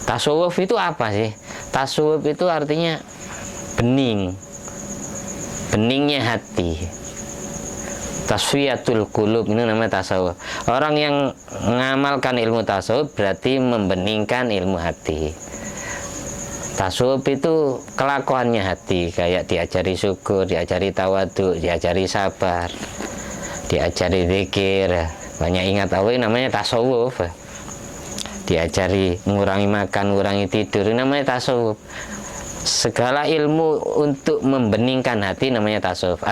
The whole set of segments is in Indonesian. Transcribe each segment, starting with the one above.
Tasawuf itu apa sih? Tasawuf itu artinya bening, beningnya hati. Tasfiyatul qulub, ini namanya tasawuf. Orang yang mengamalkan ilmu tasawuf berarti membeningkan ilmu hati. Tasawuf itu kelakuannya hati, kayak diajari syukur, diajari tawadhu, diajari sabar, diajari zikir, banyak ingat Allah, namanya tasawuf. Diajari mengurangi makan, mengurangi tidur, namanya tasawuf. Segala ilmu untuk membeningkan hati namanya tasawuf.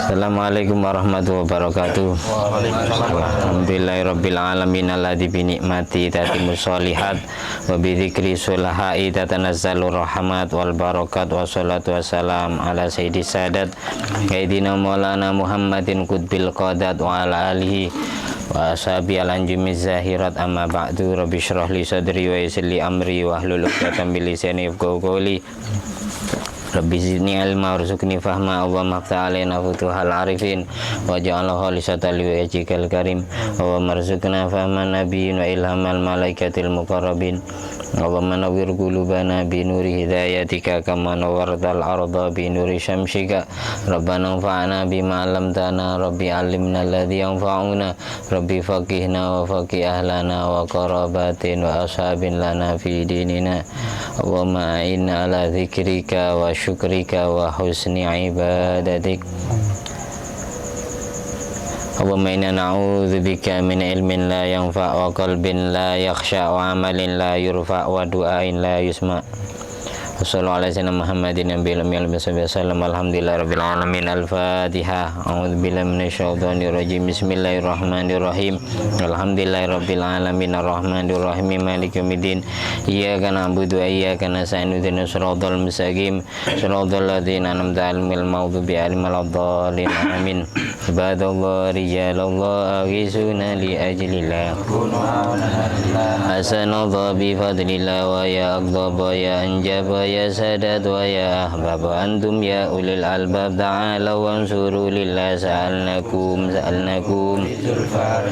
Assalamualaikum warahmatullahi wabarakatuh. Alhamdulillahirabbil alamin alladzi bi ni'mati tatimmus sholihat wa bi dzikri sulahai tatanazzalu rahmat wal barakat wassalatu wassalam ala sayyidis sadat sayyidina maulana Muhammadin qutbil qadat wa ala alihi wa ashabi al-anjumiz zahirat amma ba'du. Rabbi shrah li sadri wa yassir li amri wa hlul 'uqdatam min lisani yafqahu qawli. Rabbi zidni ilma warzuqni fahma Allahumma aftah alaina futuhal arifin waj'alhu lisatan liwajhikal karim wa marzuqna fahman nabiyyin wa ilhamal malaikatil muqarrabin Allahumma nawwir qulubana bi nuri hidayatika kama nawwartal arda bi nuri syamsika Rabbana anfa'na bima 'allamtana Rabbi 'allimna alladhi yanfa'una Rabbi faqihna wa faqih ahlana wa qarabatin wa ashabin lana fi dinina Allahumma a'inna ala dzikrika wa syukrika wa husni ibadatik Allahumma inna na'udzubika min ilmin la yanfa' wa qalbin la yakhsha wa amalin la yurfa' wa du'ain la yusma' Wassallallahu ala sayyidina Muhammadin nabiyil ummi wasallam alhamdulillahi rabbil alamin. Al-Fatihah. A'udzubillahi minasyaitonir rajim. Bismillahirrahmanirrahim. Alhamdulillahi rabbil alamin arrahmanir rahim maliki yaumiddin. Iyyaka na'budu wa iyyaka nasta'in ihdinas siratal mustaqim. Siratal ladzina an'amta 'alaihim ghairil maghdubi 'alaihim waladdallin. Amin. Ibadallah rijalallah aghisuna li ajlillah. Hasanallah bi fadlillah wa ya aghdaba ya anjaba ya sadat wa ya ahbab antum ya ulil albab ta'ala wansuru lillah sa'alnakum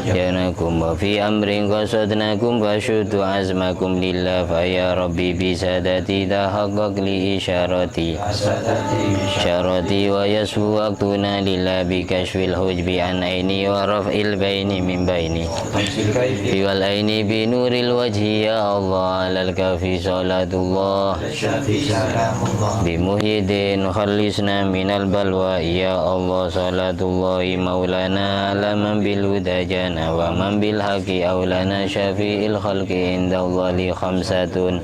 yanakum wa fi amrin qasadnakum wa syudu azmakum lillah fa ya rabbi bisadati tahaqqaq li isyarati wa yasfu waqtuna lillah bi kashfil hujbi an aini wa raf'il baini min baini wal aini bi nuril wajhi ya Allah alal kafi salatullah bimuhyiddin khalisna minal balwa ya Allah salatullahi maulana ala man bil huda jana wa man bil haqi aulana syafi'il khalqi indallahi khamsatun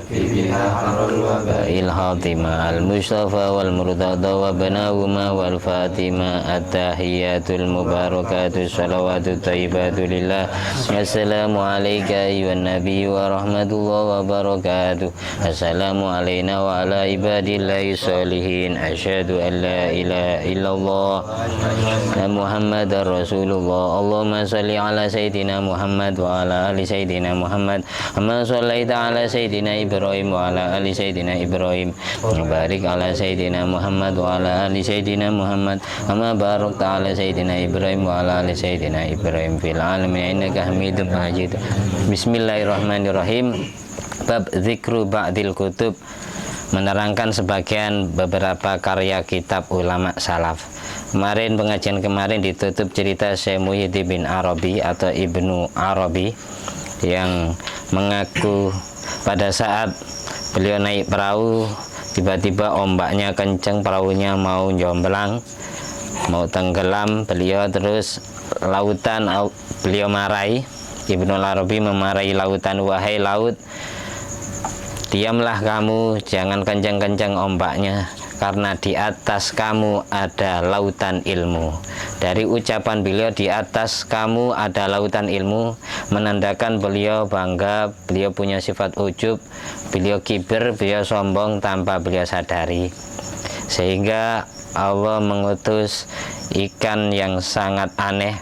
il hatima al mustafa wal murtada wa banahuma wal fatima at-tahiyatul mubarakatuh salawatu thayyibatu lillah. Assalamu alayka ayyuhan nabiy wa rahmatullahi wa barakatuh. Assalamu alayna wa ala ibadillahi sholihin. Asyhadu an la ilaha illallah wa muhammadar rasulullah. Allahumma salli ala sayyidina Muhammad wa ala ali sayyidina Muhammad amma sallaita ala sayyidina Ibrahim wa ala ali sayyidina Ibrahim wa barik ala sayyidina Muhammad wa ala ali sayyidina Muhammad amma barakta ala sayyidina Ibrahim wa ala ali sayyidina Ibrahim fil alamin innaka Hamidum Majid. Bismillahirrahmanirrahim. Bab zikru ba'dil kutub, menerangkan sebagian beberapa karya kitab ulama salaf. Kemarin pengajian kemarin ditutup cerita Syekh Muhyiddin bin Arabi atau Ibnu Arabi yang mengaku pada saat beliau naik perahu tiba-tiba ombaknya kenceng, perahunya mau jomblang, mau tenggelam, beliau terus lautan beliau marahi. Ibnu Arabi memarahi lautan, wahai laut, diamlah kamu, jangan kencang-kencang ombaknya, karena di atas kamu ada lautan ilmu. Dari ucapan beliau, di atas kamu ada lautan ilmu, menandakan beliau bangga, beliau punya sifat ujub, beliau kiber, beliau sombong tanpa beliau sadari. Sehingga Allah mengutus ikan yang sangat aneh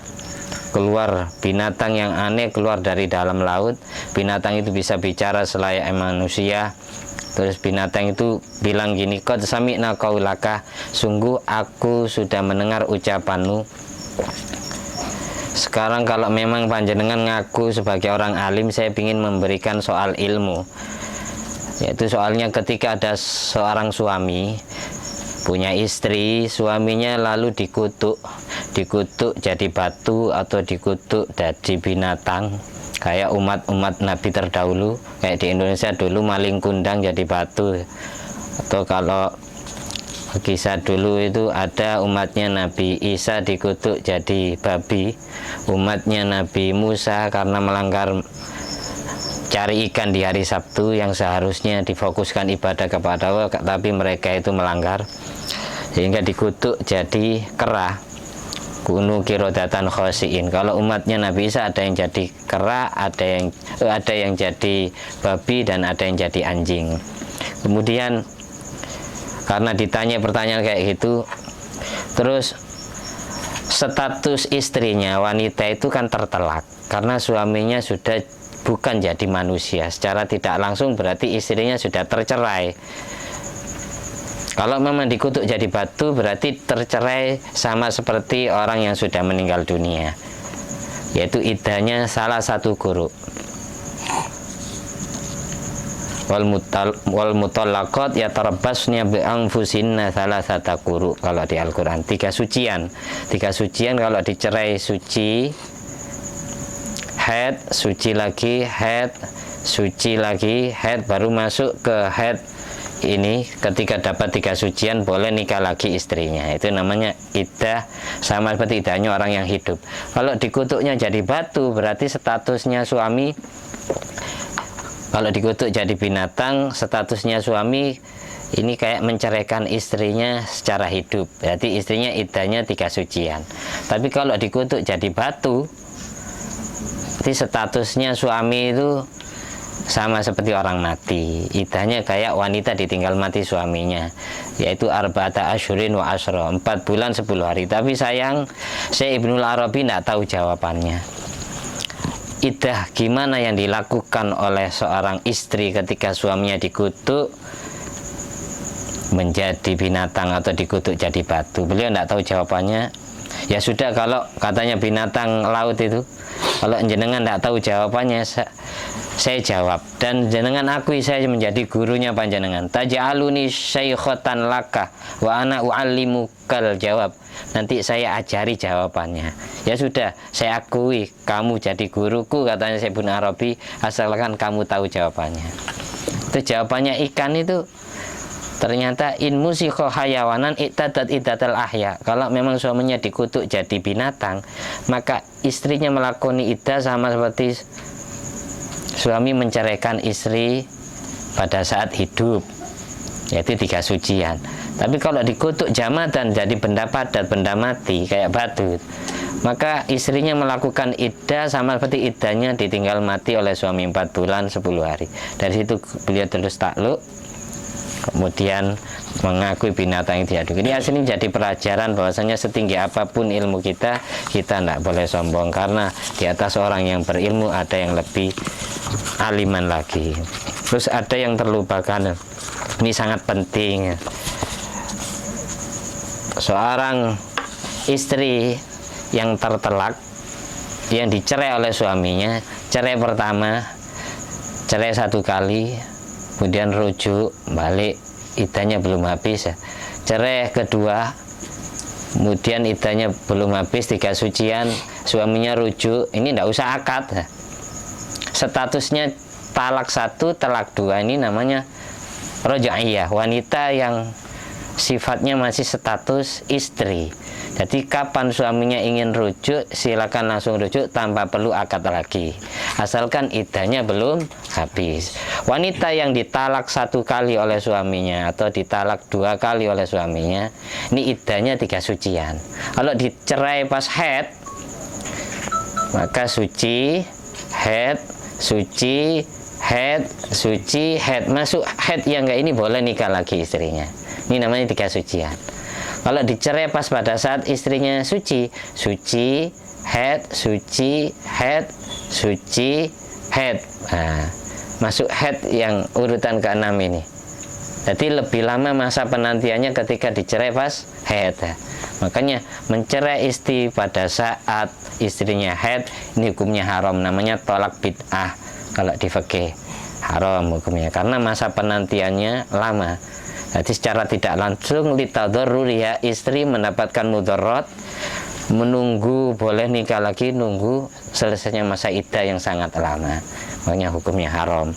keluar, binatang yang aneh keluar dari dalam laut. Binatang itu bisa bicara selayak manusia, Terus binatang itu bilang gini, qad sami'na qaulaka, sungguh aku sudah mendengar ucapanmu. Sekarang kalau memang panjenengan ngaku sebagai orang alim, saya ingin memberikan soal ilmu. Yaitu soalnya ketika ada seorang suami punya istri, suaminya lalu dikutuk jadi batu atau dikutuk jadi binatang, kayak umat-umat Nabi terdahulu, kayak di Indonesia dulu maling kundang jadi batu, atau kalau kisah dulu itu ada umatnya Nabi Isa dikutuk jadi babi, umatnya Nabi Musa karena melanggar cari ikan di hari Sabtu yang seharusnya difokuskan ibadah kepada Allah, tapi mereka itu melanggar sehingga dikutuk jadi kera, kunu kirodatan khosiin. Kalau umatnya Nabi Isa ada yang jadi kera, ada yang jadi babi, dan ada yang jadi anjing. Kemudian karena ditanya pertanyaan kayak gitu, terus status istrinya wanita itu kan tertelak karena suaminya sudah bukan jadi manusia. Secara tidak langsung berarti istrinya sudah tercerai. Kalau memang dikutuk jadi batu berarti tercerai, sama seperti orang yang sudah meninggal dunia, yaitu iddahnya salah satu quru. Wal mutallaqat yatarabbasna bi anfusinna salasata quru. Kalau di Al-Qur'an 3 sucian. 3 sucian kalau dicerai suci, haid, suci lagi, haid, suci lagi, haid, baru masuk ke haid ini. Ketika dapat 3 sucian boleh nikah lagi istrinya. Itu namanya iddah, sama seperti iddahnya orang yang hidup. Kalau dikutuknya jadi batu berarti statusnya suami. Kalau dikutuk jadi binatang, statusnya suami ini kayak menceraikan istrinya secara hidup. Berarti istrinya iddahnya 3 sucian. Tapi kalau dikutuk jadi batu, berarti statusnya suami itu sama seperti orang mati. Iddahnya kayak wanita ditinggal mati suaminya, yaitu arba'ata asyurin wa asyra, 4 bulan 10 hari. Tapi sayang, Syekh Ibnul Arabi tidak tahu jawabannya. Iddah gimana yang dilakukan oleh seorang istri ketika suaminya dikutuk menjadi binatang atau dikutuk jadi batu? Beliau tidak tahu jawabannya. Ya sudah, kalau katanya binatang laut itu, kalau jenengan tidak tahu jawabannya, saya jawab, dan jenengan akui saya menjadi gurunya panjenengan. Taj'aluni syaikhatan laka wa ana u'allimukal jawab. Nanti saya ajari jawabannya. Ya sudah, saya akui kamu jadi guruku, katanya Syekh Ibnu Arabi, asalkan kamu tahu jawabannya. Itu jawabannya ikan itu ternyata in musikho hayawanan iktadat iddatal ahya. Kalau memang suaminya dikutuk jadi binatang, maka istrinya melakoni iddah sama seperti suami menceraikan istri pada saat hidup, yaitu 3 sucian. Tapi kalau dikutuk jamadan jadi benda padat, benda mati kayak batu, maka istrinya melakukan iddah sama seperti iddahnya ditinggal mati oleh suami 4 bulan 10 hari. Dari situ beliau terus takluk, kemudian mengakui binatang itu diaduk. Ini aslinya jadi pelajaran bahwasanya setinggi apapun ilmu kita tidak boleh sombong, karena di atas orang yang berilmu ada yang lebih aliman lagi. Terus ada yang terlupakan, ini sangat penting. Seorang istri yang tertelak, yang dicerai oleh suaminya, cerai pertama, cerai 1 kali, kemudian rujuk balik, iddahnya belum habis ya. Cerai kedua, kemudian iddahnya belum habis 3 sucian, suaminya rujuk, ini tidak usah akad ya. Statusnya talak 1, talak 2, ini namanya rojaiyah, wanita yang sifatnya masih status istri. Jadi kapan suaminya ingin rujuk, silakan langsung rujuk tanpa perlu akad lagi, asalkan iddahnya belum habis. Wanita yang ditalak 1 kali oleh suaminya atau ditalak 2 kali oleh suaminya, ini iddahnya 3 sucian. Kalau dicerai pas haid, maka suci, haid, suci, haid, suci, haid. Masuk haid yang enggak ini boleh nikah lagi istrinya. Ini namanya 3 sucian. Kalau dicerai pas pada saat istrinya suci, suci, haid, suci, haid, suci, haid. Nah, masuk haid yang urutan ke-6 ini. Jadi lebih lama masa penantiannya ketika dicerai pas haid. Makanya mencerai istri pada saat istrinya haid ini hukumnya haram, namanya tolak bid'ah kalau di fikih. Haram hukumnya karena masa penantiannya lama. Jadi secara tidak langsung litadharruriha, istri mendapatkan mudarat, menunggu boleh nikah lagi nunggu selesainya masa iddah yang sangat lama. Makanya hukumnya haram.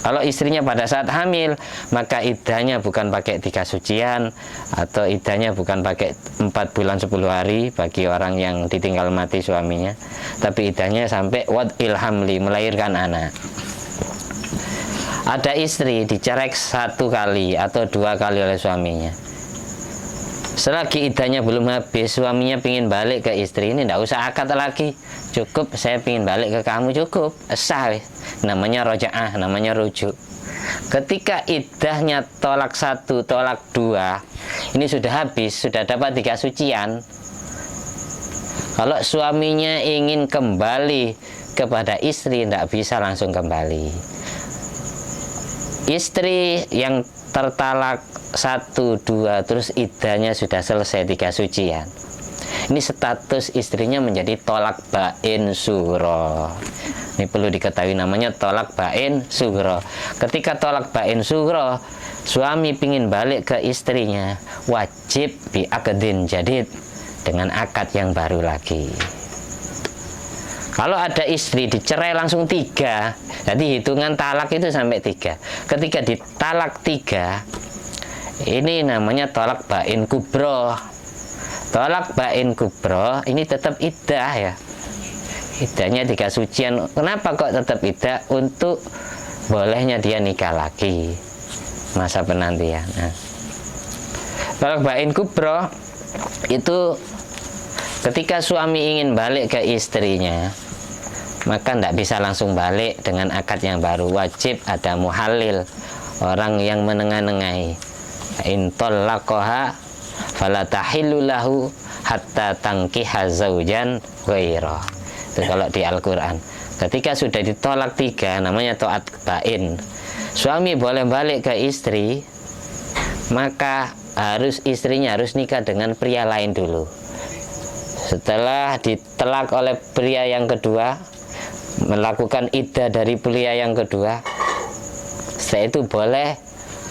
Kalau istrinya pada saat hamil, maka iddahnya bukan pakai 3 sucian atau iddahnya bukan pakai 4 bulan 10 hari bagi orang yang ditinggal mati suaminya, tapi iddahnya sampai wad'il hamli, melahirkan anak. Ada istri dicerai 1 kali atau 2 kali oleh suaminya. Selagi iddahnya belum habis, suaminya pingin balik ke istri, ini tidak usah akad lagi, cukup saya pingin balik ke kamu, cukup sah. Namanya rojaah, namanya rujuk. Ketika iddahnya tolak 1, tolak 2, ini sudah habis, sudah dapat 3 sucian. Kalau suaminya ingin kembali kepada istri, tidak bisa langsung kembali. Istri yang tertalak 1, 2 terus iddahnya sudah selesai 3 sucian, ini status istrinya menjadi tolak bain sugro. Ini perlu diketahui, namanya tolak bain sugro. Ketika tolak bain sugro, suami pingin balik ke istrinya, wajib bi'aqdin jadid, dengan akad yang baru lagi. Kalau ada istri dicerai langsung 3, jadi hitungan talak itu sampai 3. Ketika ditalak 3, ini namanya tolak bain kubro. Tolak bain kubro ini tetap iddah ya. Iddahnya 3 sucian. Kenapa kok tetap iddah? Untuk bolehnya dia nikah lagi masa penantian. Nah, tolak bain kubro itu ketika suami ingin balik ke istrinya, maka tidak bisa langsung balik dengan akad yang baru. Wajib ada muhalil, orang yang menengah-nengahi. In tallaqaha fala tahillu lahu hatta tankiha zaujan ghaira. Itu kalau di Al-Qur'an. Ketika sudah ditolak 3, namanya to'at bain. Suami boleh balik ke istri, maka istrinya harus nikah dengan pria lain dulu. Setelah ditelak oleh pria yang kedua, melakukan iddah dari pria yang kedua, setelah itu boleh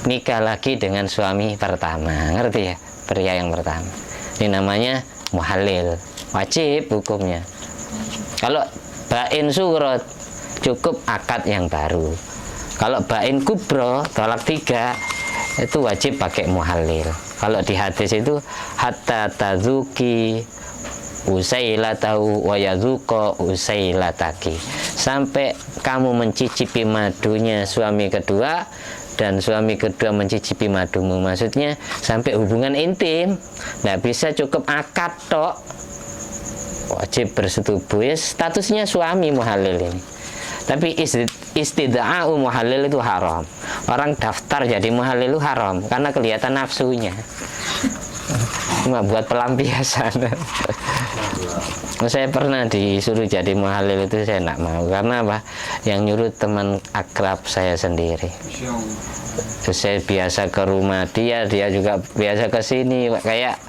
nikah lagi dengan suami pertama. Ngerti ya? Pria yang pertama. Ini namanya muhalil, wajib hukumnya. Kalau bain sugro cukup akad yang baru. Kalau bain kubro tolak 3 itu wajib pakai muhalil. Kalau di hadis itu hatta tazuki usailatahu wa yazuqa usailataki, sampai kamu mencicipi madunya suami kedua dan suami kedua mencicipi madumu. Maksudnya sampai hubungan intim. Nggak bisa cukup akad tok, wajib bersetubuh. Ya, statusnya suami muhalil ini. Tapi istida'u muhalil itu haram. Orang daftar jadi muhalil itu haram karena kelihatan nafsunya, cuma buat pelampiasan. Saya pernah disuruh jadi muhalil, itu saya tidak mau. Karena apa? Yang nyuruh teman akrab saya sendiri. Terus saya biasa ke rumah dia juga biasa ke sini, kayak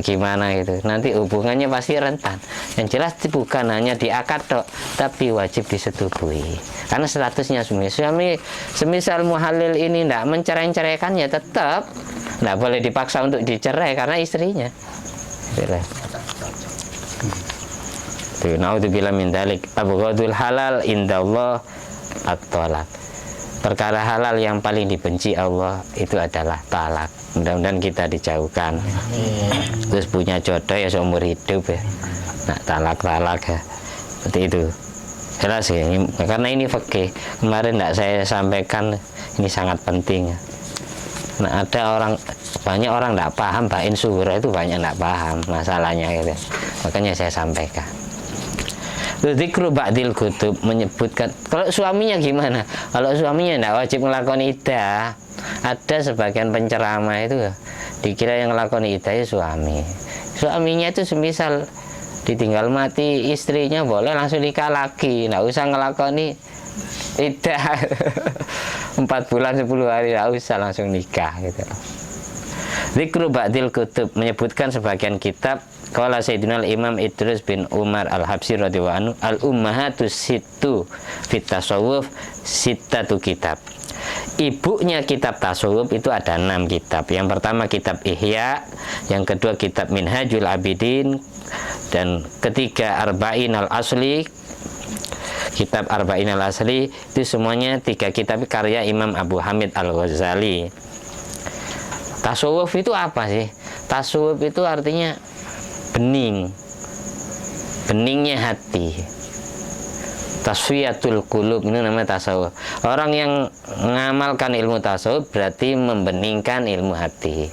gimana gitu. Nanti hubungannya pasti rentan. Yang jelas bukan hanya di akad tok, tapi wajib disetubui. Karena statusnya suami semisal muhalil ini tidak mencerai-ceraikan, ya tetap tidak boleh dipaksa untuk dicerai karena istrinya. Naudzubillah min dzalik. Abghadul halal indallah at-talaq. Perkara halal yang paling dibenci Allah itu adalah talak. Mudah-mudahan kita dijauhkan. Terus punya jodoh ya seumur hidup ya. Nah, talak ya. Seperti itu. Jelas ya, karena ini fikih. Kemarin tidak saya sampaikan, ini sangat penting. Nah, banyak orang tidak paham bain sugro itu, banyak tidak paham masalahnya gitu. Makanya saya sampaikan. Dzikru ba'dil kutub menyebutkan kalau suaminya gimana. Kalau suaminya tidak wajib melakukan iddah, ada sebagian penceramah itu dikira yang melakukan iddah itu suaminya itu semisal ditinggal mati istrinya boleh langsung nikah lagi, tidak usah ngelakoni iddah. 4 bulan 10 hari tidak usah langsung nikah gitu. Zikru ba'dil kutub, menyebutkan sebagian kitab. Qala Sayyidina Imam Idris bin Umar Al-Habsyi radhiyallahu anhu, al-ummahatus sittu fit tasawuf sittatu kitab. Ibunya kitab tasawuf itu ada 6 kitab. Yang pertama kitab Ihya, yang kedua kitab Minhajul Abidin, dan ketiga Arba'in al-Asli. Kitab Arba'in al-Asli itu semuanya 3 kitab karya Imam Abu Hamid Al-Ghazali. Tasawuf itu apa sih? Tasawuf itu artinya bening, beningnya hati. Tasfiyatul qulub, ini namanya tasawuf. Orang yang mengamalkan ilmu tasawuf berarti membeningkan ilmu hati.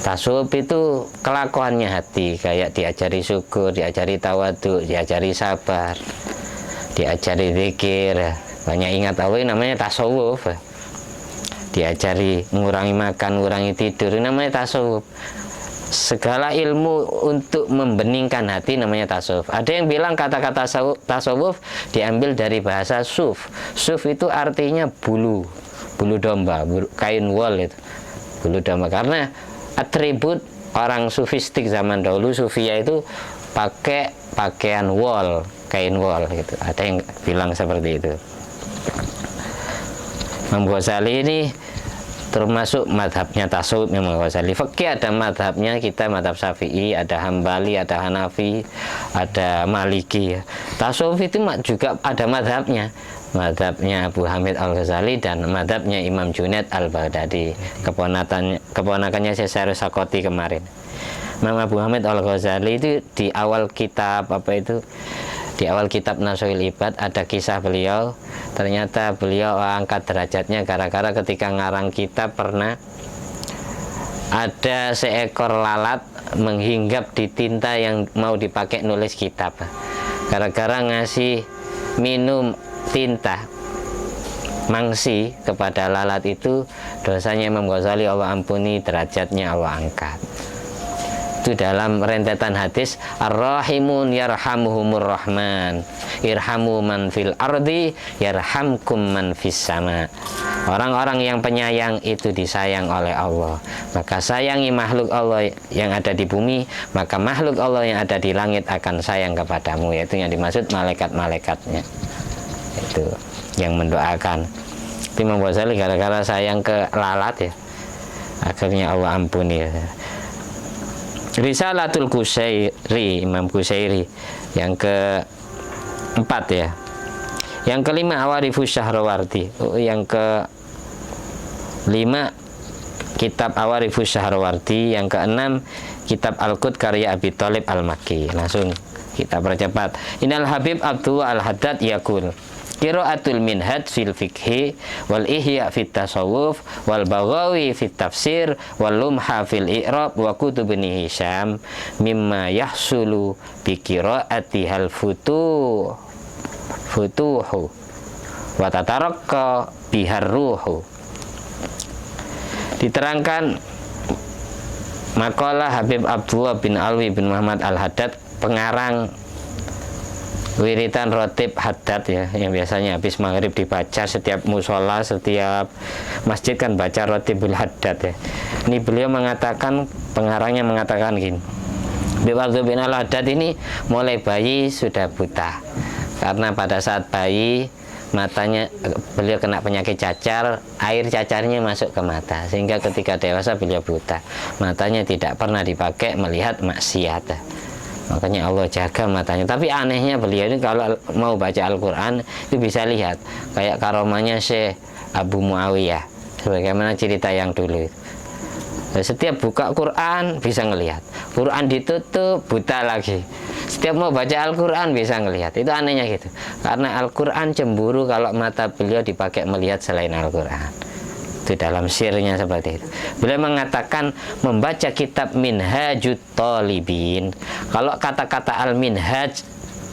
Tasawuf itu kelakuannya hati, kayak diajari syukur, diajari tawadhu, diajari sabar, diajari zikir, banyak ingat Allah, namanya tasawuf. Diajari mengurangi makan, mengurangi tidur, ini namanya tasawuf. Segala ilmu untuk membeningkan hati namanya tasawuf. Ada yang bilang kata-kata tasawuf diambil dari bahasa suf. Suf itu artinya bulu domba, kain wol itu, bulu domba. Karena atribut orang sufistik zaman dahulu, sufia itu pakai pakaian wol, kain wol gitu. Ada yang bilang seperti itu. Imam Ghazali ini termasuk madhabnya tasawuf. Imam Ghazali fikih ada madhabnya, kita madhab Syafi'i, ada Hambali, ada Hanafi, ada Maliki. Tasawuf itu juga ada madhabnya, madhabnya Abu Hamid Al-Ghazali dan madhabnya Imam Junaid Al-Baghdadi, keponakannya Syekh Sakoti kemarin. Imam Abu Hamid Al-Ghazali itu di awal kitab di awal kitab Nashul Ibad ada kisah beliau. Ternyata beliau angkat derajatnya gara-gara ketika ngarang kitab pernah ada seekor lalat menghinggap di tinta yang mau dipakai nulis kitab. Gara-gara ngasih minum tinta mangsi kepada lalat itu, dosanya Imam Ghazali Allah ampuni, derajatnya Allah angkat. Itu dalam rentetan hadis, ar-rahimun yarhamuhumur rahman, irhamu man fil ardi yarhamkum man fis sama. Orang-orang yang penyayang itu disayang oleh Allah, maka sayangi makhluk Allah yang ada di bumi, maka makhluk Allah yang ada di langit akan sayang kepadamu. Yaitu yang dimaksud malaikat-malaikatnya, itu yang mendoakan. Imam Ghazali gara-gara sayang ke lalat ya, akhirnya Allah ampuni. Risalatul Qusairi, Imam Qusairi yang ke-4 ya. Yang ke-5 Awarifus Syahrawardi. Yang ke-5 kitab Awarifus Syahrawardi. Yang ke-6 kitab Al-Qud karya Abi Thalib Al-Makki. Langsung kita percepat. Innal Habib Abdullah Al-Haddad yaqul, qiraatul minhaj fil fiqhi wal ihya fit tasawuf wal baghawi fit tafsir wal lumha fil i'rab wa kutub Ibn Hisham mimma yahsulu bi qiraatihal futuhu wa tataraqqa bihar ruhu. Diterangkan makalah Habib Abdullah bin Alwi bin Muhammad Al-Haddad, pengarang wiritan rotib Haddad ya, yang biasanya habis maghrib dibaca setiap musola, setiap masjid kan baca rotibul Haddad ya. Ini beliau mengatakan, pengarangnya mengatakan gini, Habib Abdullah bin Al-Haddad ini mulai bayi sudah buta, karena pada saat bayi matanya beliau kena penyakit cacar, air cacarnya masuk ke mata, sehingga ketika dewasa beliau buta, matanya tidak pernah dipakai melihat maksiat. Makanya Allah jaga matanya. Tapi anehnya beliau ini kalau mau baca Al-Quran itu bisa lihat, kayak karomahnya Syekh Abu Muawiyah, sebagaimana cerita yang dulu. Setiap buka Quran bisa ngelihat, Quran ditutup buta lagi. Setiap mau baca Al-Quran bisa ngelihat. Itu anehnya gitu, karena Al-Quran cemburu kalau mata beliau dipakai melihat selain Al-Quran. Itu dalam sirnya seperti itu. Beliau mengatakan membaca kitab Minhajut Talibin. Kalau kata-kata al-minhaj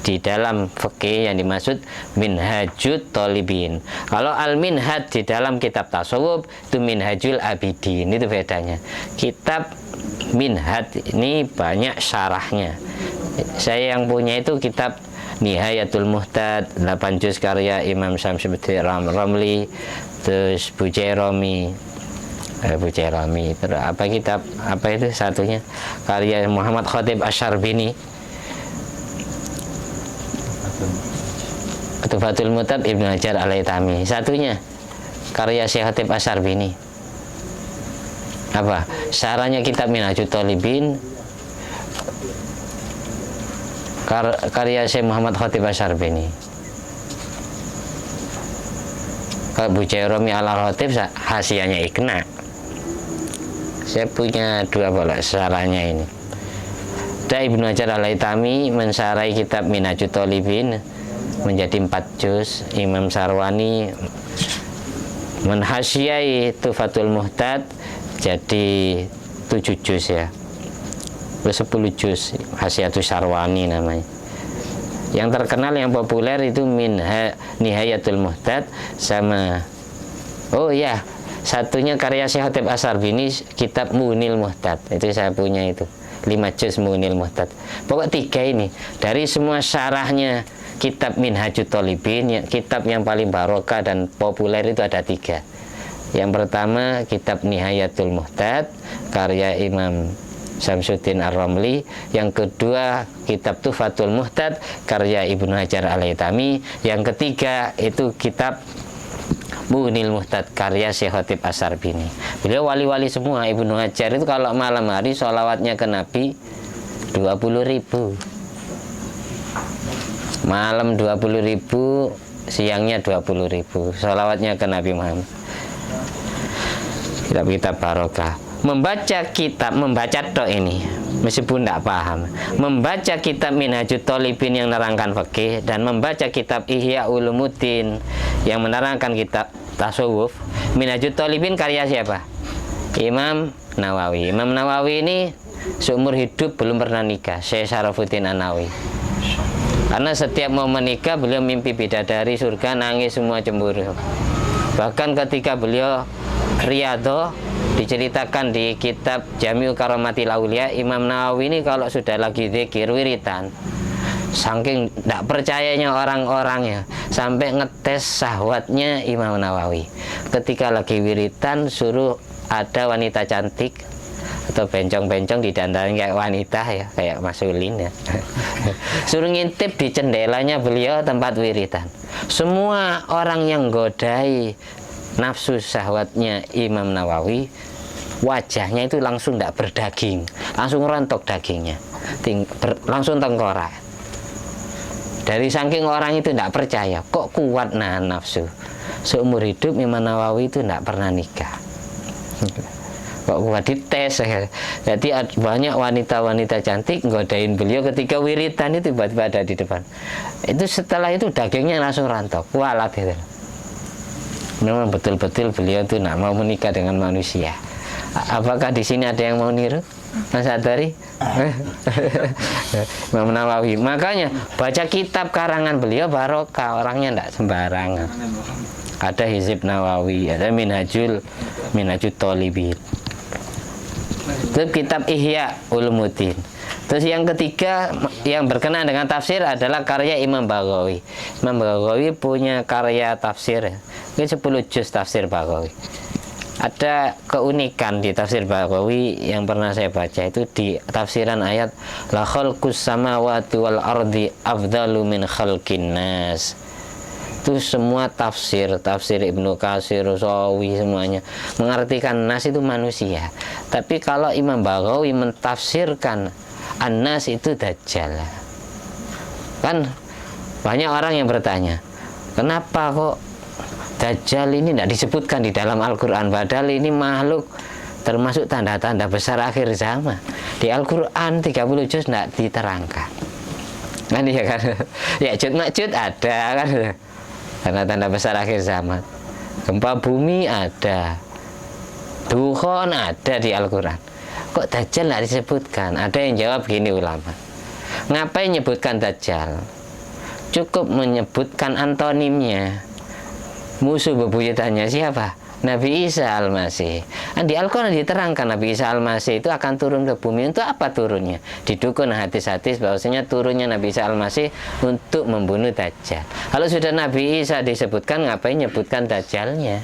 di dalam fikih yang dimaksud Minhajut Talibin. Kalau al-minhaj di dalam kitab tasawuf itu Minhajul Abidin, itu bedanya. Kitab Minhaj ini banyak syarahnya. Saya yang punya itu kitab Nihayatul Muhtad 8 juz karya Imam Syamsuddin Ramli. Terus Bujairami, terus apa kitab apa itu satunya, karya Muhammad Khatib Asyarbini, Tufatul Mutab Ibnu Hajar Al-Haytami. Satunya karya Syekh Khatib Asyarbini, apa syarahnya kitab Minhajut Thalibin, karya Syekh Muhammad Khatib Asyarbini. Bujairami ala Khatib hasianya Iqna. Saya punya 2 bola syarahnya ini. Dan Ibnu Hajar Al-Haytami mensarai kitab Minhajut Thalibin menjadi 4 juz. Imam Sarwani menhasyiai Tufatul Muhtad jadi 7 juz ya. 10 juz Hasyiatus Sarwani namanya. Yang terkenal yang populer itu Nihayatul Muhtad sama satunya karya Syekh Khatib Asyarbini, kitab Munil Muhtad. Itu saya punya itu 5 juz Munil Muhtad. Pokok 3 ini dari semua syarahnya kitab Minhajut Thalibin, kitab yang paling barokah dan populer itu ada 3. Yang pertama kitab Nihayatul Muhtad karya Imam Syamsuddin Ar-Ramli. Yang kedua kitab Tufatul Muhtad karya Ibnu Hajar Al-Haytami. Yang ketiga itu kitab Munil Muhtad karya Syekh Khatib Asyarbini. Beliau wali-wali semua. Ibnu Hajar itu kalau malam hari sholawatnya ke Nabi 20.000, malam 20.000, siangnya 20.000 sholawatnya ke Nabi Muhammad. Kitab-kitab barokah. Membaca tok ini meskipun tidak paham, membaca kitab Minhajut Thalibin yang menerangkan fikih dan membaca kitab Ihya Ulumuddin yang menerangkan kitab tasawuf. Minhajut Thalibin karya siapa? Imam Nawawi. Imam Nawawi ini seumur hidup belum pernah nikah, Syekh Syarafuddin An-Nawawi. Karena setiap mau menikah beliau mimpi bidadari surga, nangis semua cemburu. Bahkan ketika beliau riyadhah, diceritakan di kitab Jami'u Karamatil Aulia, Imam Nawawi ini kalau sudah lagi zikir wiritan, saking tidak percayanya orang-orang ya, sampai ngetes syahwatnya Imam Nawawi. Ketika lagi wiritan suruh ada wanita cantik atau bencong-bencong didandanin kayak wanita ya, kayak Mas Ulin ya. Suruh ngintip di jendelanya beliau tempat wiritan. Semua orang yang godai nafsu syahwatnya Imam Nawawi, wajahnya itu langsung tidak berdaging, langsung rontok dagingnya, langsung tengkorak. Dari saking orang itu tidak percaya, kok kuat nahan nafsu. Seumur hidup Imam Nawawi itu tidak pernah nikah. Kok kuat, dites ya. Jadi banyak wanita-wanita cantik godain beliau ketika wiritan itu tiba-tiba ada di depan. Itu setelah itu dagingnya langsung rontok, kualat gitu. Memang betul-betul beliau itu tidak mau menikah dengan manusia. Apakah di sini ada yang mau niru, Mas Adari? Imam Nawawi. Makanya baca kitab karangan beliau barokah, orangnya tidak sembarangan. Ada Hizib Nawawi, ada Minhajut Thalibin. Itu kitab Ihya Ulumuddin. Terus yang ketiga yang berkenaan dengan tafsir adalah karya Imam Baghawi. Imam Baghawi punya karya tafsir, ini 10 juz tafsir Baghawi. Ada keunikan di tafsir Baghawi yang pernah saya baca itu di tafsiran ayat la khalqus samawati wal ardi afdalu min khalqin nas. Itu semua tafsir Ibnu Katsir, Sawi semuanya mengartikan nas itu manusia. Tapi kalau Imam Baghawi mentafsirkan An-Nas itu Dajjal. Kan banyak orang yang bertanya, kenapa kok Dajjal ini tidak disebutkan di dalam Al-Quran, padahal ini makhluk termasuk tanda-tanda besar akhir zaman. Di Al-Quran 30 juz tidak diterangkan. Kan ya kan? Ya Jud ada kan, tanda-tanda besar akhir zaman. Gempa bumi ada, Dukhon ada di Al-Quran. Kok Dajjal tidak disebutkan? Ada yang jawab gini ulama, ngapain nyebutkan Dajjal? Cukup menyebutkan antonimnya. Musuh bebuyutannya siapa? Nabi Isa Al-Masih. Di Al-Quran diterangkan Nabi Isa Al-Masih itu akan turun ke bumi. Untuk apa turunnya? Didukung hadis-hadis bahwasanya turunnya Nabi Isa Al-Masih untuk membunuh Dajjal. Kalau sudah Nabi Isa disebutkan, ngapain nyebutkan Dajjalnya?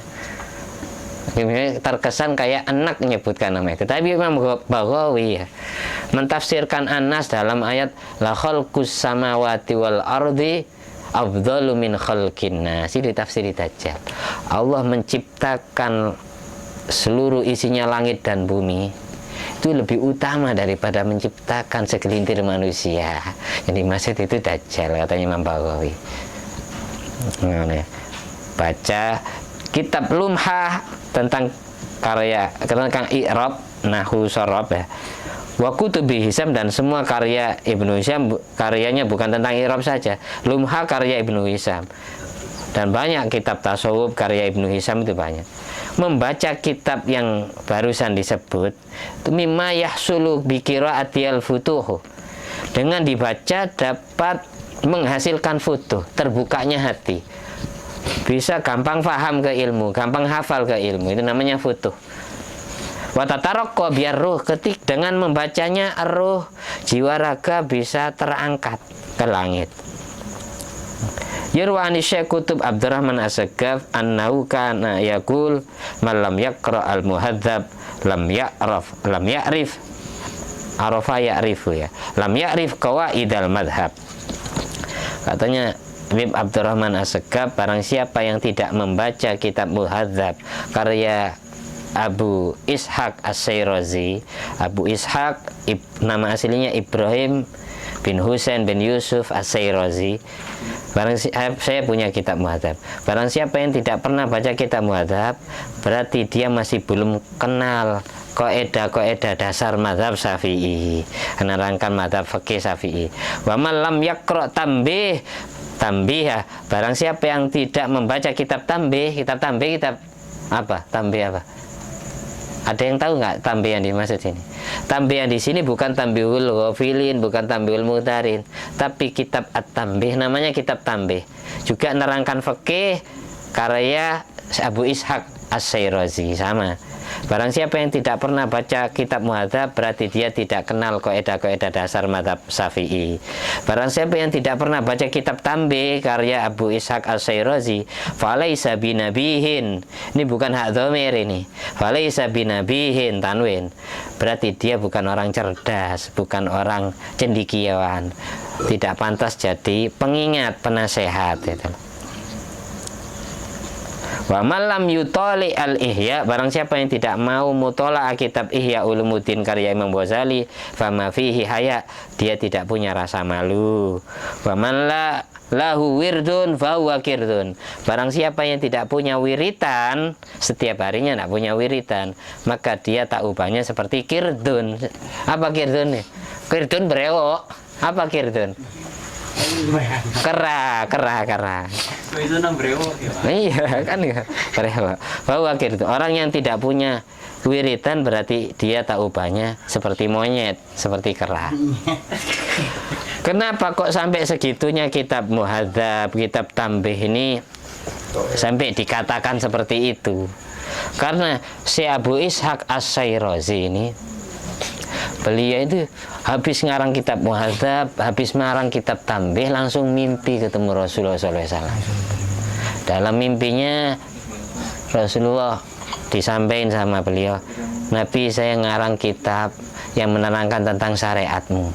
Terkesan kayak anak menyebutkan nama itu. Tapi Imam Baghawi ya, mentafsirkan Anas dalam ayat la khalqus samawati wal ardi afdalu min khalqin nas, ditafsiri Dajjal. Allah menciptakan seluruh isinya langit dan bumi itu lebih utama daripada menciptakan segelintir manusia. Jadi maksud itu Dajjal, katanya Imam Baghawi. Baca kitab Lumhah tentang tentang i'rab, nahwu, shorob ya. Wa kutubi Hisam, dan semua karya Ibnu Hisam karyanya bukan tentang i'rab saja. Lumha karya Ibnu Hisam, dan banyak kitab tasawuf karya Ibnu Hisam itu banyak. Membaca kitab yang barusan disebut itu mimma yahsulu bi qira'atil futuh. Dengan dibaca dapat menghasilkan futuh, terbukanya hati. Bisa gampang paham ke ilmu, gampang hafal ke ilmu, itu namanya futuh. Watatarokko, biar ruh, ketik dengan membacanya ruh, jiwa raga bisa terangkat ke langit. Yurwa Syekh Kutub Abdurrahman As-Sagaf annahu kana yaqul man lam yaqra al-muhadzab lam ya'rif arafa ya'rifu ya. Lam ya'rif qawaidal madhab. Katanya Habib Abdurrahman As-Sagaf, barang siapa yang tidak membaca kitab Muhadzab karya Abu Ishaq As-Syirazi. Abu Ishaq nama aslinya Ibrahim bin Husain bin Yusuf As-Syirazi. Saya punya kitab Muhadzab. Barang siapa yang tidak pernah baca kitab Muhadzab, berarti dia masih belum kenal kaidah-kaidah dasar mazhab Syafi'i, menerangkan mazhab fikih Syafi'i. Wa man lam yaqra tanbih, ya. Barang siapa yang tidak membaca kitab tanbih, kitab apa? Tanbih apa? Ada yang tahu nggak tanbih yang dimaksud ini? Tanbih yang di sini bukan tanbihul ghafilin, bukan tanbihul mutarin, tapi kitab at-tanbih, namanya kitab tanbih. Juga nerangkan fikih karya Abu Ishaq As-Syirazi, sama. Barang siapa yang tidak pernah baca kitab Muhadzab, berarti dia tidak kenal kaidah-kaidah dasar mazhab Syafi'i. Barang siapa yang tidak pernah baca kitab Tanbih karya Abu Ishaq As-Syirazi, falaisa binabihin. Ini bukan hak dhamir ini. Falaisa binabihin tanwin. Berarti dia bukan orang cerdas, bukan orang cendekiawan. Tidak pantas jadi pengingat, penasehat gitu. Wa malam yutoli al-ihya, barang siapa yang tidak mau mutola'ah kitab Ihya Ulumuddin karya Imam Ghazali, fama fihi haya, dia tidak punya rasa malu. Wa man la lahu wirdun fahuwa kirdun, barang siapa yang tidak punya wiritan, setiap harinya tidak punya wiritan, maka dia tak ubahnya seperti kirdun. Apa kirdun? Kirdun berewok. Apa kirdun? Kera. Itu nang brewok ya, Pak? Iya kan ya, brewok. Bahwa gitu, orang yang tidak punya wiritan berarti dia tak ubahnya seperti monyet, seperti kera. Kenapa kok sampai segitunya kitab Muhadzab, kitab Tanbih ini sampai dikatakan seperti itu? Karena si Abu Ishaq As-Syirazi ini, beliau itu habis ngarang kitab Muhadzab, habis ngarang kitab Tanbih, langsung mimpi ketemu Rasulullah SAW. Dalam mimpinya Rasulullah disampaikan sama beliau, Nabi, saya ngarang kitab yang menerangkan tentang syariatmu.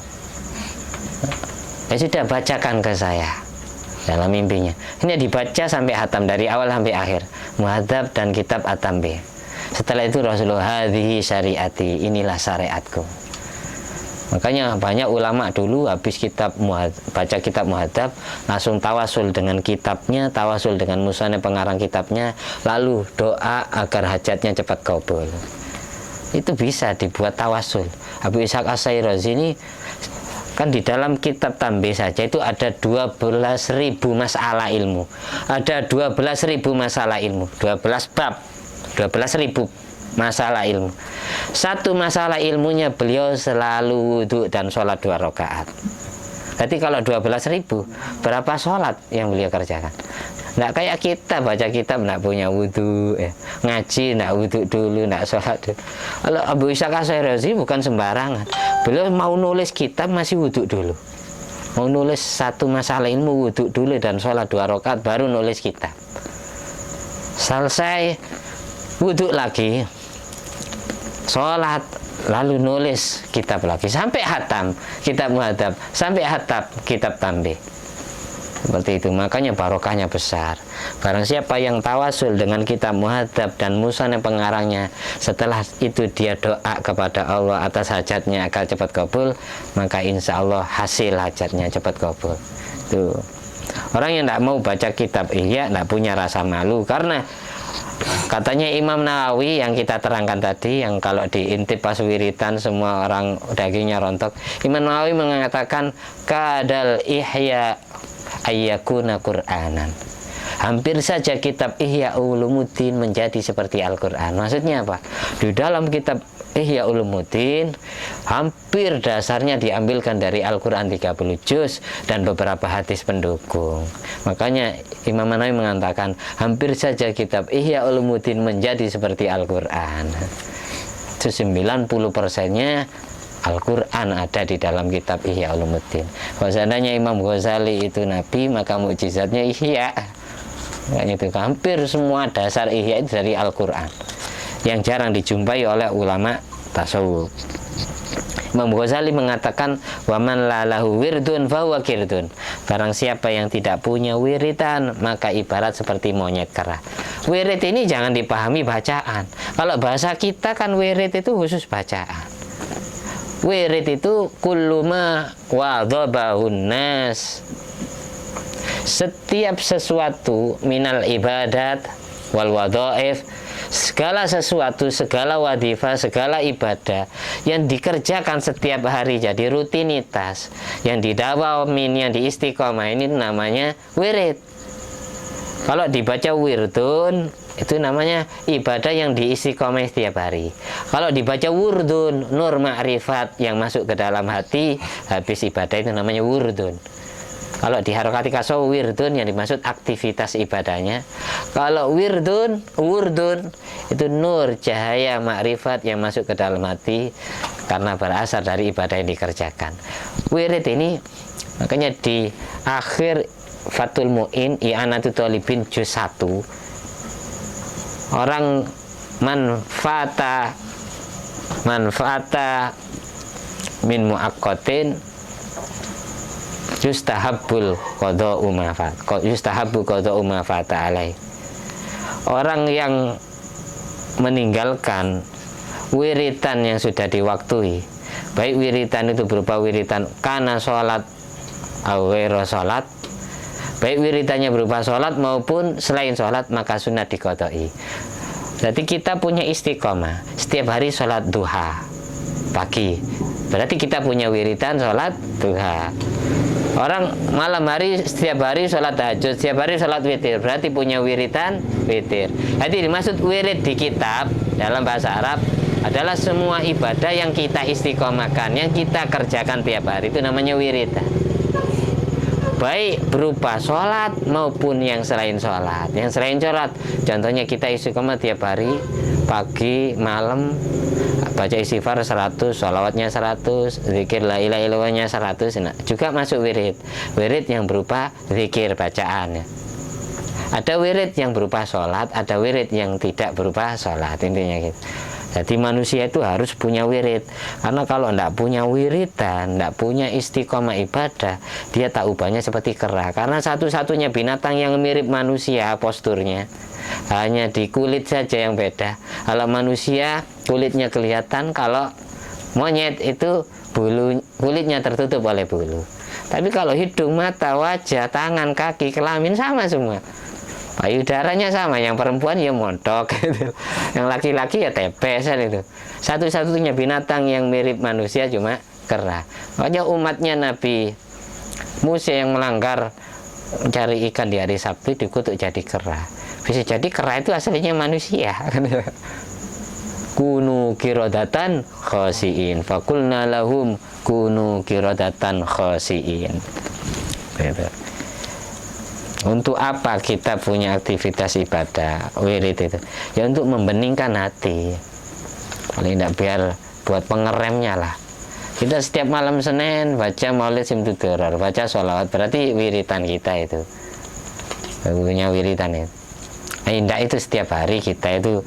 Ya sudah, bacakan ke saya. Dalam mimpinya ini dibaca sampai hatam, dari awal sampai akhir, Muhadzab dan kitab At-Tanbih. Setelah itu Rasulullah, hadhihi syariati, inilah syariatku. Makanya banyak ulama dulu habis baca kitab Muhadzab langsung tawasul dengan kitabnya, tawasul dengan musannif pengarang kitabnya, lalu doa agar hajatnya cepat kabul. Itu bisa dibuat tawasul. Abu Ishaq As-Syirazi ini kan di dalam kitab Tanbih saja itu ada 12.000 masalah ilmu. Ada 12.000 masalah ilmu, 12 bab, 12.000 masalah ilmu. Satu masalah ilmunya beliau selalu wudhu dan sholat 2 rakaat. Berarti kalau 12.000, berapa sholat yang beliau kerjakan? Nggak kayak kita baca kitab nggak punya wudhu, ngaji nggak wudhu dulu, nggak sholat dulu. Kalau Abu Ishaq Asy'ari bukan sembarangan. Beliau mau nulis kitab masih wudhu dulu. Mau nulis satu masalah ilmu wudhu dulu dan sholat 2 rakaat baru nulis kitab. Selesai wudhu lagi, sholat, lalu nulis kitab lagi sampai hatam kitab muhadzab, sampai hatam kitab tambih. Seperti itu, makanya barokahnya besar. Barang siapa yang tawasul dengan kitab muhadzab dan musannaf pengarangnya, setelah itu dia doa kepada Allah atas hajatnya agar cepat kabul, maka insya Allah hasil hajatnya cepat kabul. Tuh. Orang yang tidak mau baca kitab Ihya tidak punya rasa malu, karena katanya Imam Nawawi yang kita terangkan tadi, yang kalau diintip pas wiritan semua orang dagingnya rontok. Imam Nawawi mengatakan kadal ihya ayyakuna Qur'anan. Hampir saja kitab Ihya Ulumuddin menjadi seperti Al-Qur'an. Maksudnya apa? Di dalam kitab Ihya Ulumuddin hampir dasarnya diambilkan dari Al-Qur'an 30 juz dan beberapa hadis pendukung. Makanya Imam Nawawi mengatakan hampir saja kitab Ihya Ulumuddin menjadi seperti Al-Qur'an. 90%-nya Al-Quran ada di dalam kitab Ihya Ulumuddin. Kalau seandainya Imam Ghazali itu nabi, maka mukjizatnya Ihya. Itu hampir semua dasar Ihya itu dari Al-Quran, yang jarang dijumpai oleh ulama tasawuf. Imam Ghazali mengatakan waman lalahu wirdun fahuwa kirdun. Barang siapa yang tidak punya wiridan, maka ibarat seperti monyet kera. Wirid ini jangan dipahami bacaan. Kalau bahasa kita kan wirid itu khusus bacaan. Wirid itu kulluma wadhabahun nas, setiap sesuatu minal ibadat wal wadhaif, segala sesuatu, segala wadifah, segala ibadah yang dikerjakan setiap hari jadi rutinitas, yang didawamin, yang diistiqomah, ini namanya wirid. Kalau dibaca wirdun, itu namanya ibadah yang diistiqomah setiap hari. Kalau dibaca wurdun, nur ma'rifat yang masuk ke dalam hati, habis ibadah itu namanya wurdun. Kalau di harokati kasau wirdun, yang dimaksud aktivitas ibadahnya. Kalau wurdun itu nur cahaya ma'rifat yang masuk ke dalam hati karena berasal dari ibadah yang dikerjakan. Wirid ini makanya di akhir Fathul Mu'in I'anatul Thalibin juz 1, orang manfaata min muaqqatin yustahabbul qada'u ma fata alai. Orang yang meninggalkan wiritan yang sudah diwaktui, baik wiritan itu berupa wiritan kana sholat awero sholat, baik wiritannya berupa sholat maupun selain sholat, maka sunat diqodoi. Jadi kita punya istiqomah setiap hari sholat duha pagi, berarti kita punya wiritan sholat duha. Orang malam hari setiap hari sholat tahajud, setiap hari sholat witir, berarti punya wiritan witir. Jadi dimaksud wirid di kitab dalam bahasa Arab adalah semua ibadah yang kita istiqomahkan, yang kita kerjakan tiap hari, itu namanya wiridan. Baik berupa sholat maupun yang selain sholat. Yang selain sholat, contohnya kita istiqomah tiap hari, pagi, malam, baca istighfar 100, sholawatnya 100, zikir la ilaha illallahnya 100, nah, juga masuk wirid. Wirid yang berupa zikir bacaan. Ada wirid yang berupa sholat, ada wirid yang tidak berupa sholat, intinya gitu. Jadi manusia itu harus punya wirid, karena kalau tidak punya wiridan, tidak punya istiqomah ibadah, dia tak ubahnya seperti kera. Karena satu-satunya binatang yang mirip manusia posturnya hanya di kulit saja yang beda. Kalau manusia kulitnya kelihatan, kalau monyet itu kulitnya tertutup oleh bulu. Tapi kalau hidung, mata, wajah, tangan, kaki, kelamin sama semua. Payudaranya sama, yang perempuan ya montok gitu. Yang laki-laki ya tepesan itu. Satu-satunya binatang yang mirip manusia cuma kera. Makanya umatnya Nabi Musa yang melanggar mencari ikan di hari Sabtu dikutuk jadi kera. Bisa jadi kera itu aslinya manusia. Kunu kirodatan khasiin, fakulna lahum kunu kirodatan khasiin. Untuk apa kita punya aktivitas ibadah wirid itu? Ya untuk membeningkan hati. Paling tidak biar buat pengeremnya lah. Kita setiap malam Senin baca Maulid Simtuduror, baca sholawat, berarti wiritan kita itu. Punya wiritan itu. Indah itu setiap hari kita itu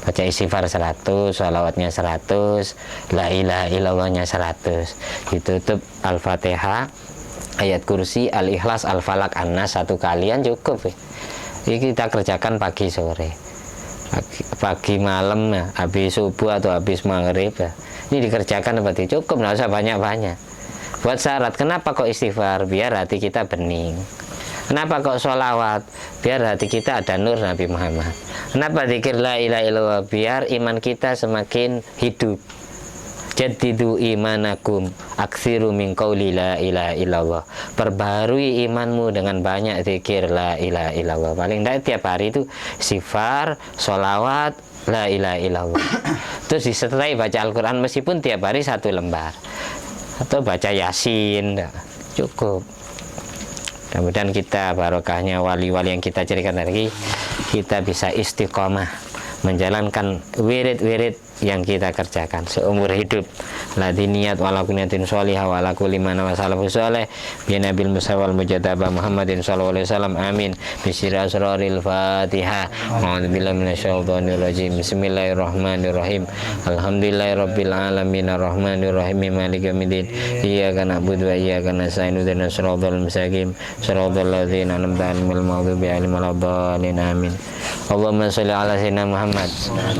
baca istighfar 100, sholawatnya 100, la ilaha illallahnya 100. Ditutup Al-Fatihah, ayat kursi, Al-Ikhlas, Al-Falak, An-Nas 1 kalian cukup. Ini kita kerjakan pagi sore. Pagi malam ya, habis subuh atau habis maghrib ya. Ini dikerjakan seperti cukup, nggak usah banyak-banyak. Buat syarat, kenapa kok istighfar? Biar hati kita bening. Kenapa kok sholawat? Biar hati kita ada nur Nabi Muhammad. Kenapa zikir la ilaha illallah? Biar iman kita semakin hidup. Jaddidu imanakum aksiru min qauli la ilaha illallah. Perbarui imanmu dengan banyak zikir la ilaha illallah. Paling tidak tiap hari itu istighfar, sholawat, la ilaha illallah. Terus disertai baca Al-Quran meskipun tiap hari 1 lembar. Atau baca Yasin, cukup. Mudah-mudahan kita barokahnya wali-wali yang kita ceritakan tadi, kita bisa istiqomah menjalankan wirid-wirid yang kita kerjakan seumur hidup. Lati niat wala kuniyatin sholihah wala kulli man wa salafu sholih bi nabil musawwal mujadaba Muhammadin sallallahu alaihi wasallam. Amin. Bisir asraril Fatihah. A'udzubillahi minasyaitonir rajim. Bismillahirrahmanirrahim. Alhamdulillahirabbil alamin arrahmanir rahim maliki yaumiddin. Iyyaka na'budu wa iyyaka nasta'in ihdinas siratal mustaqim siratal ladzina an'amta 'alaihim ghairil maghdubi 'alaihim waladdallin. Amin. Allahumma sholli ala sayyidina Muhammad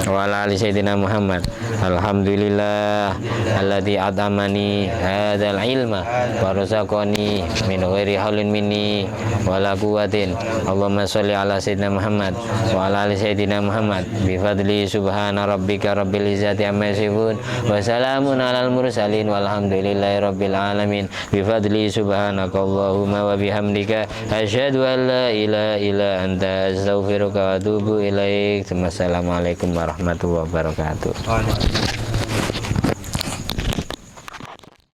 wa ala ali sayyidina Muhammad. Alhamdulillah alladzi at'amani hadzal ilma wa razaqani min ghairi haulin minni wala quwwatin. Allahumma sholli ala sayyidina Muhammad wa ala ali sayyidina Muhammad bi fadli subhana rabbika rabbil izzati amma yasifun wa salamun alal mursalin walhamdulillahi rabbil alamin bi fadli subhanaka Allahumma wa bihamdika asyhadu an la ilaha illa anta astaghfiruka wa atubu ilaik. Wassalamualaikum warahmatullahi wabarakatuh.